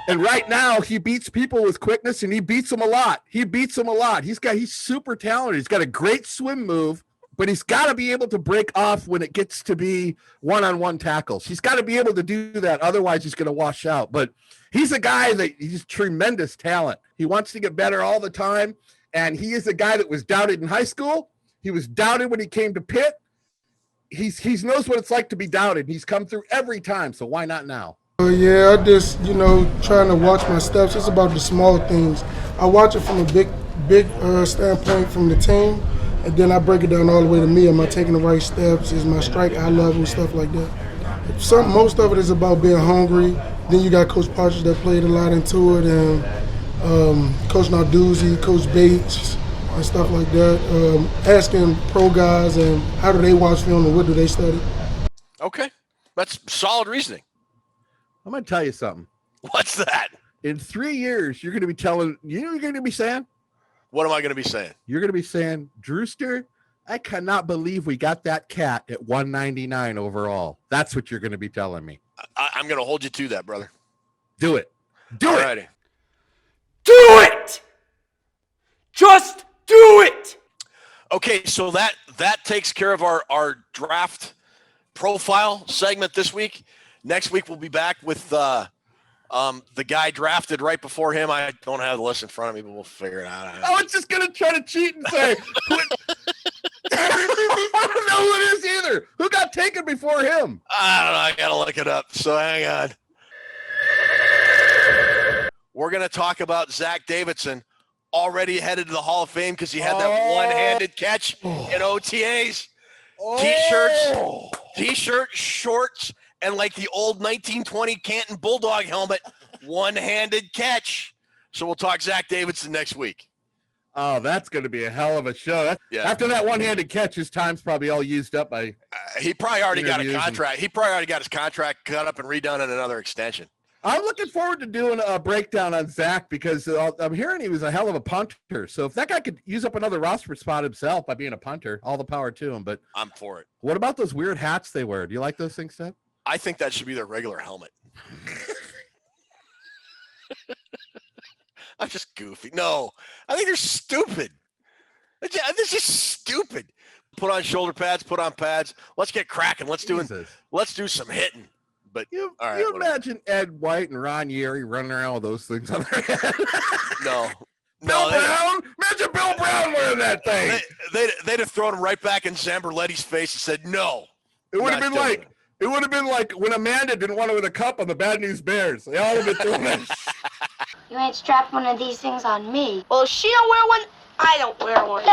And right now, he beats people with quickness, and he beats them a lot. He's super talented. He's got a great swim move, but he's got to be able to break off when it gets to be one-on-one tackles. He's got to be able to do that. Otherwise, he's going to wash out. But he's a guy he's tremendous talent. He wants to get better all the time, and he is a guy that was doubted in high school. He was doubted when he came to Pitt. He knows what it's like to be doubted. He's come through every time, so why not now? Yeah, I just, trying to watch my steps. It's about the small things. I watch it from a big standpoint from the team, and then I break it down all the way to me. Am I taking the right steps? Is my strike eye level, stuff like that. Most of it is about being hungry. Then you got Coach Partridge that played a lot into it, and Coach Narduzzi, Coach Bates, and stuff like that. Asking pro guys and how do they watch film and what do they study. Okay, that's solid reasoning. I'm going to tell you something. What's that? In 3 years, you're going to be telling, you're going to be saying? What am I going to be saying? You're going to be saying, Drewster, I cannot believe we got that cat at 199 overall. That's what you're going to be telling me. I'm going to hold you to that, brother. Do it. Do Alrighty. it. Do it. Just do it. Okay, so that takes care of our draft profile segment this week. Next week, we'll be back with the guy drafted right before him. I don't have the list in front of me, but we'll figure it out. I was just going to try to cheat and say, I don't know who it is either. Who got taken before him? I don't know. I got to look it up. So hang on. We're going to talk about Zach Davidson, already headed to the Hall of Fame because he had that one-handed catch in OTAs. T-shirt, shorts, and like the old 1920 Canton Bulldog helmet, one-handed catch. So we'll talk Zach Davidson next week. Oh, that's going to be a hell of a show. After that one-handed catch, his time's probably all used up by he probably already got a contract. He probably already got his contract cut up and redone in another extension. I'm looking forward to doing a breakdown on Zach because I'm hearing he was a hell of a punter. So if that guy could use up another roster spot himself by being a punter, all the power to him. But I'm for it. What about those weird hats they wear? Do you like those things, Seth? I think that should be their regular helmet. I'm just goofy. No, I think they're stupid. This is stupid. Put on shoulder pads, put on pads. Let's get cracking. Let's do some hitting. But you whatever. Imagine Ed White and Ron Yeri running around with those things on their head. No. Bill Brown? Imagine Bill Brown wearing that thing. They'd have thrown him right back in Zamberletti's face and said, no. It would have been like when Amanda didn't want to win a cup on the Bad News Bears. They all have been doing that. You ain't strapped one of these things on me. Well, she don't wear one. I don't wear one.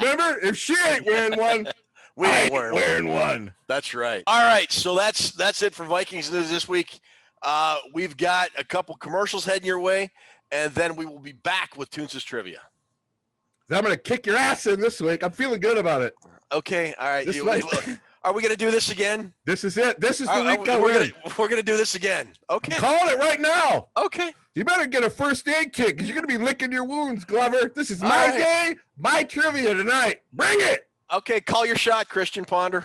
Remember, if she ain't wearing one, we ain't wearing one. That's right. All right, so that's it for Vikings news this week. We've got a couple commercials heading your way, and then we will be back with Toons' Trivia. I'm going to kick your ass in this week. I'm feeling good about it. Okay, all right. Are we going to do this again? This is it. This is the week we're going to do this again. Okay. I'm calling it right now. Okay. You better get a first aid kit because you're going to be licking your wounds, Glover. This is my day, my trivia tonight. Bring it. Okay, call your shot, Christian Ponder.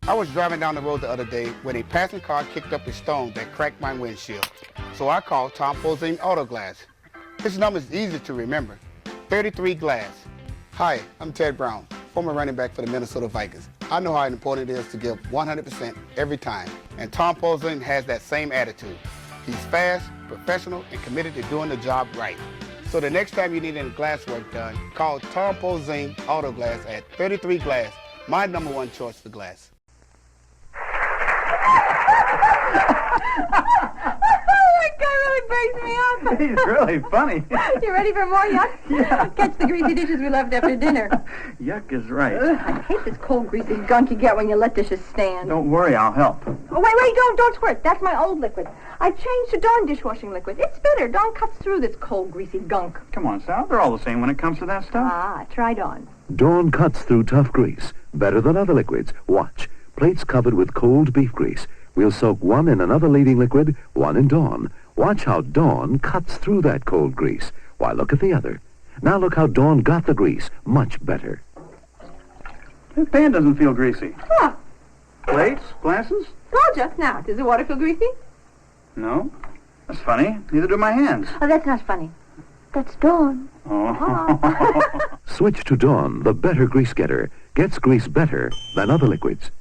I was driving down the road the other day when a passing car kicked up a stone that cracked my windshield. So I called Tom Posing Auto Glass. His number is easy to remember, 33 Glass. Hi, I'm Ted Brown, former running back for the Minnesota Vikings. I know how important it is to give 100% every time, and Tom Posing has that same attitude. He's fast, professional, and committed to doing the job right. So the next time you need any glass work done, call Tom Posing Auto Glass at 33 Glass, my number one choice for glass. Oh my That guy really breaks me up. He's really funny. You ready for more yuck? Yeah. Catch the greasy dishes we left after dinner. Yuck is right. I hate this cold, greasy gunk you get when you let dishes stand. Don't worry, I'll help. Oh, wait, don't squirt. That's my old liquid. I've changed to Dawn dishwashing liquid. It's better. Dawn cuts through this cold, greasy gunk. Come on, Sal. They're all the same when it comes to that stuff. Ah, try Dawn. Dawn cuts through tough grease better than other liquids. Watch. Plates covered with cold beef grease. We'll soak one in another leading liquid, one in Dawn. Watch how Dawn cuts through that cold grease. Why, look at the other. Now look how Dawn got the grease. Much better. This pan doesn't feel greasy. Huh. Plates? Glasses? Told you. Now, does the water feel greasy? No. That's funny. Neither do my hands. Oh, that's not funny. That's Dawn. Oh. Switch to Dawn, the better grease getter. Gets grease better than other liquids.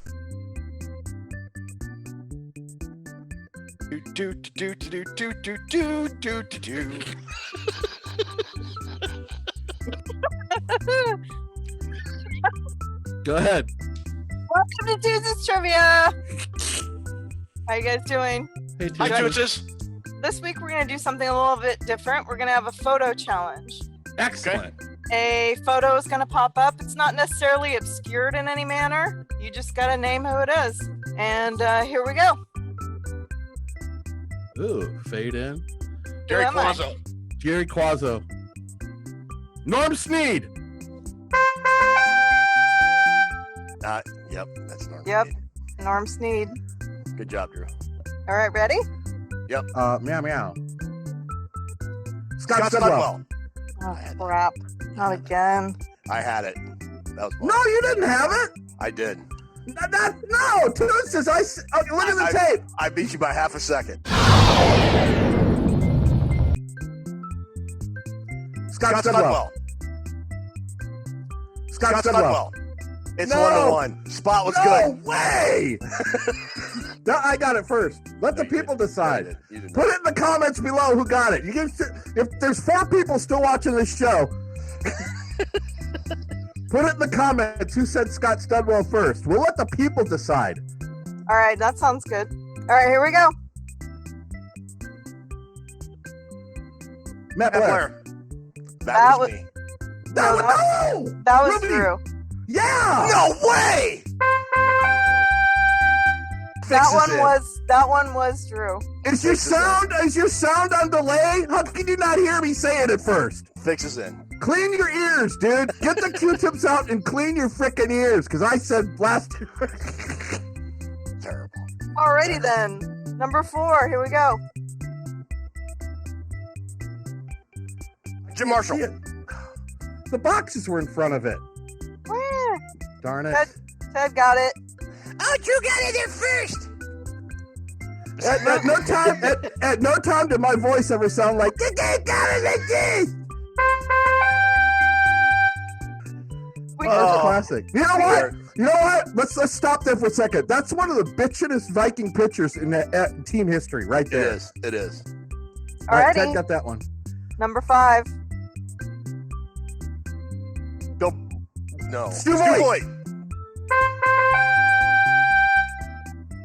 Go ahead. Welcome to Tuesday's Trivia. How you guys doing? Hey, Hi, Tuesdays. This week we're going to do something a little bit different. We're going to have a photo challenge. Excellent. A photo is going to pop up. It's not necessarily obscured in any manner. You just got to name who it is. And here we go. Ooh, fade in. Gary Who am I? Quazzo. Gary Quazzo. Norm Sneed. Yep, that's Norm. Yep, Norm Sneed. Good job, Drew. All right, ready? Yep. Meow meow. Scott Studwell. Oh, crap. Not again. I had it. That was No, you didn't have it. I did. No, Tuesdays. Okay, look at the tape. I beat you by half a second. Scott Studwell. Scott Studwell. It's No. 1-1. Spot was No good. way. No, I got it first. Let the people decide. Put it in the comments below who got it. If there's 4 people still watching this show, put it in the comments who said Scott Studwell first. We'll let the people decide. All right, that sounds good. All right, here we go. Matt Blair. That was me. That was Ruby. Drew. Yeah. No way. That one was Drew. Is your sound on delay? How can you not hear me say it at first? Fixes in. Clean your ears, dude. Get the Q-tips out and clean your frickin' ears, because I said last. Terrible. Alrighty then. Number 4. Here we go. Jim Marshall. The boxes were in front of it. Where? Darn it. Ted got it. Oh, Drew got it there first. At no time did my voice ever sound like "You got it like this." That's a classic. You know what? Let's stop there for a second. That's one of the bitchinest Viking pitchers in team history, right there. It is. All right, Alrighty. Ted got that one. Number 5. No. Stu Voigt.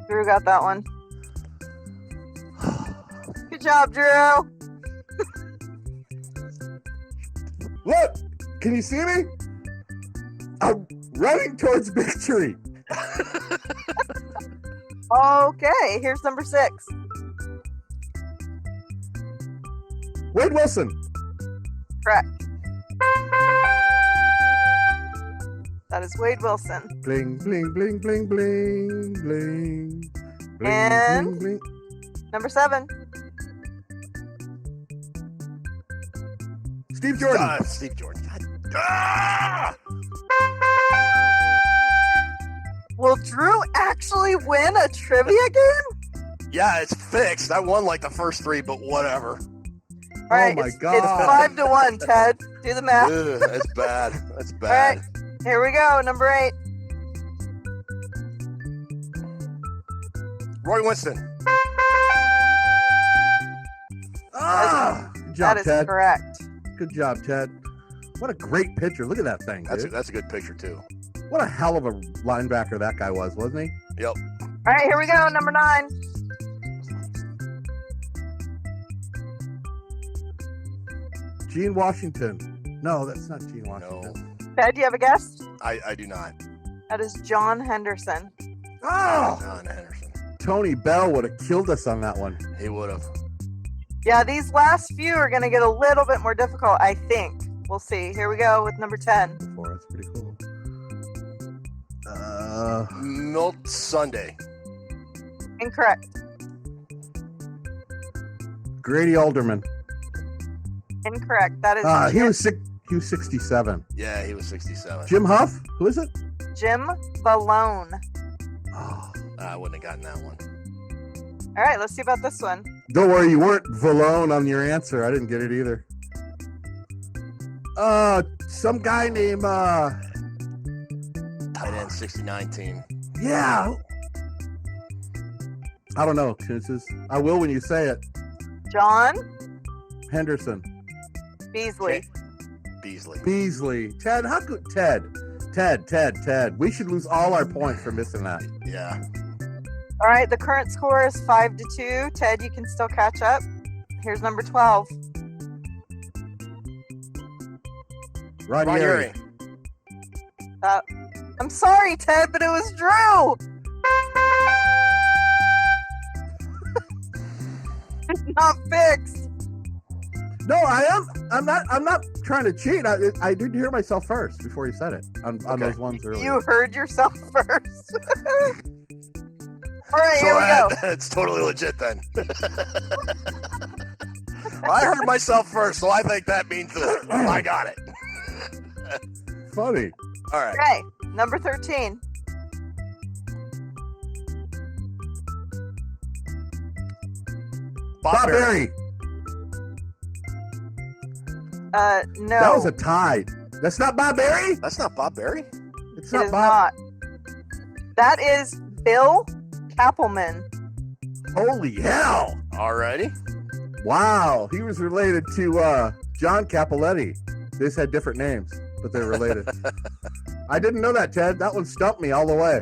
Drew got that one. Good job, Drew. Look, can you see me? I'm running towards victory. Okay, here's number 6. Wade Wilson. Correct. That is Wade Wilson. Bling, bling, bling, bling, bling, bling. Bling, And bling, bling. number 7. Steve Jordan. Steve Jordan. Ah! Will Drew actually win a trivia game? Yeah, it's fixed. I won like the first 3, but whatever. All right, my it's God. 5-1, Ted. Do the math. Ugh, that's bad. That's All bad. right, here we go. Number 8. Roy Winston. Good job, That is Ted. correct. Good job, Ted. What a great pitcher. Look at that thing, dude. That's a good picture too. What a hell of a linebacker that guy was, wasn't he? Yep. All right, here we go. Number 9. Gene Washington. No, that's not Gene Washington. No. Ted, do you have a guess? I do not. That is John Henderson. Oh! John Henderson. Tony Bell would have killed us on that one. He would have. Yeah, these last few are going to get a little bit more difficult, I think. We'll see. Here we go with number 10. That's pretty cool. Milt Sunday. Incorrect. Grady Alderman. Incorrect. That is He was 67. Yeah, he was 67. Jim Huff? Who is it? Jim Valone. Oh, I wouldn't have gotten that one. All right, let's see about this one. Don't worry, you weren't Valone on your answer. I didn't get it either. Some guy named Tight end 69 team. Yeah. I don't know, Toonses. I will when you say it. John Henderson. Beasley. Beasley. Ted, how could Ted? We should lose all our points for missing that. Yeah. All right, the current score is 5-2. Ted, you can still catch up. Here's number 12. Ranieri. I'm sorry, Ted, but it was Drew. It's not fixed. No, I am. I'm not trying to cheat. I did hear myself first before you said it on those ones earlier. You heard yourself first. All right, So here we go. It's totally legit then. I heard myself first, so I think that means that I got it. Funny. All right. Okay, number 13. Bob Berry. No. That was a tie. That's not Bob Berry? That's not Bob Berry? It's It not is Bob. not. That is Bill Kappelman. Holy hell. Alrighty. Wow. He was related to John Cappelletti. They just had different names, but they're related. I didn't know that, Ted. That one stumped me all the way.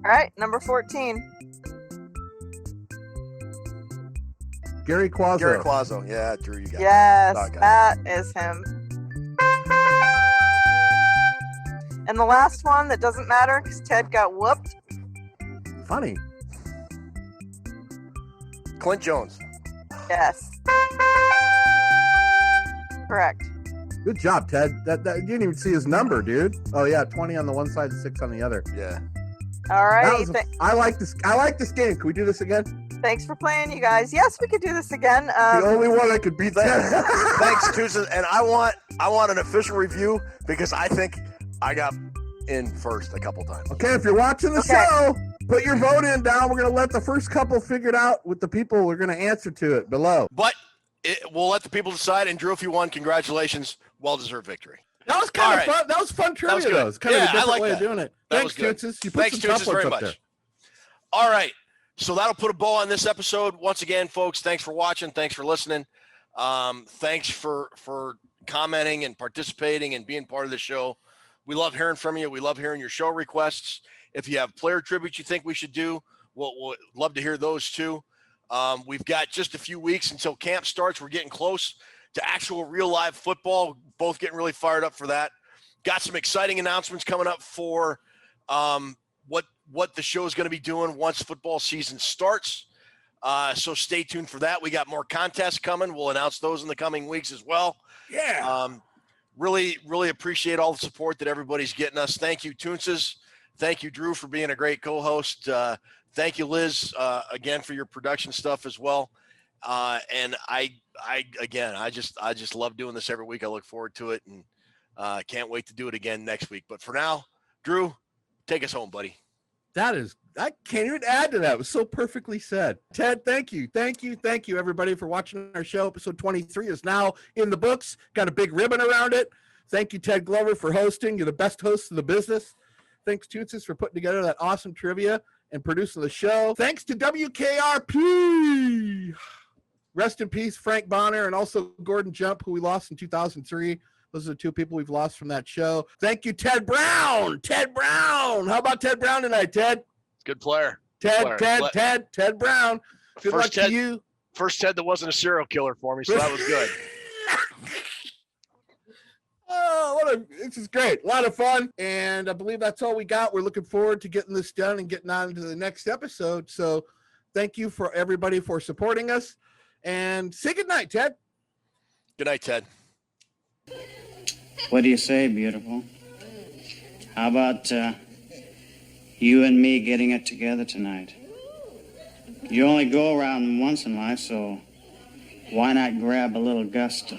All right, number 14. Gary Quazzo. Gary Quazzo. Yeah, Drew, you got Yes, it. that is him. And the last one that doesn't matter because Ted got whooped. Funny. Clint Jones. Yes. Correct. Good job, Ted. That you didn't even see his number, dude. Oh yeah, 20 on the one side and 6 on the other. Yeah. All right. I like this. I like this game. Can we do this again? Thanks for playing, you guys. Yes, we could do this again. The only one I could beat that. Thanks, Tuesday. And I want an official review because I think I got in first a couple times. Okay, if you're watching the show, put your vote in down. We're gonna let the first couple figure it out with the people. We're gonna answer to it below. But we'll let the people decide. And Drew, if you won, congratulations. Well-deserved victory. That was kind of fun. That was fun trivia, That was good. though. It's kind of a different way that. of doing it. That Thanks, was good. Tootses. You put Thanks, some tough Tootses, ones very up much. there. All right. So that'll put a bow on this episode. Once again, folks, thanks for watching. Thanks for listening. Thanks for commenting and participating and being part of the show. We love hearing from you. We love hearing your show requests. If you have player tributes you think we should do, we'll love to hear those too. We've got just a few weeks until camp starts. We're getting close to actual real live football. Both getting really fired up for that. Got some exciting announcements coming up for what the show is going to be doing once football season starts. So stay tuned for that. We got more contests coming. We'll announce those in the coming weeks as well. Yeah. Really, really appreciate all the support that everybody's getting us. Thank you, Toonses. Thank you, Drew, for being a great co-host. Thank you, Liz, again for your production stuff as well. And I just love doing this every week. I look forward to it and can't wait to do it again next week. But for now, Drew, take us home, buddy. I can't even add to that. It was so perfectly said. Ted, thank you. Thank you, everybody, for watching our show. Episode 23 is now in the books. Got a big ribbon around it. Thank you, Ted Glover, for hosting. You're the best host in the business. Thanks, Tootses, for putting together that awesome trivia and producing the show. Thanks to WKRP. Rest in peace, Frank Bonner, and also Gordon Jump, who we lost in 2003. Those are the two people we've lost from that show. Thank you, Ted Brown. Ted Brown. How about Ted Brown tonight, Ted? Good player. Ted Brown. Good luck to you. First Ted that wasn't a serial killer for me, so that was good. Oh, this is great. A lot of fun. And I believe that's all we got. We're looking forward to getting this done and getting on to the next episode. So thank you for everybody for supporting us. And say good night, Ted. Good night, Ted. What do you say, beautiful? How about you and me getting it together tonight? You only go around once in life, so why not grab a little gusto?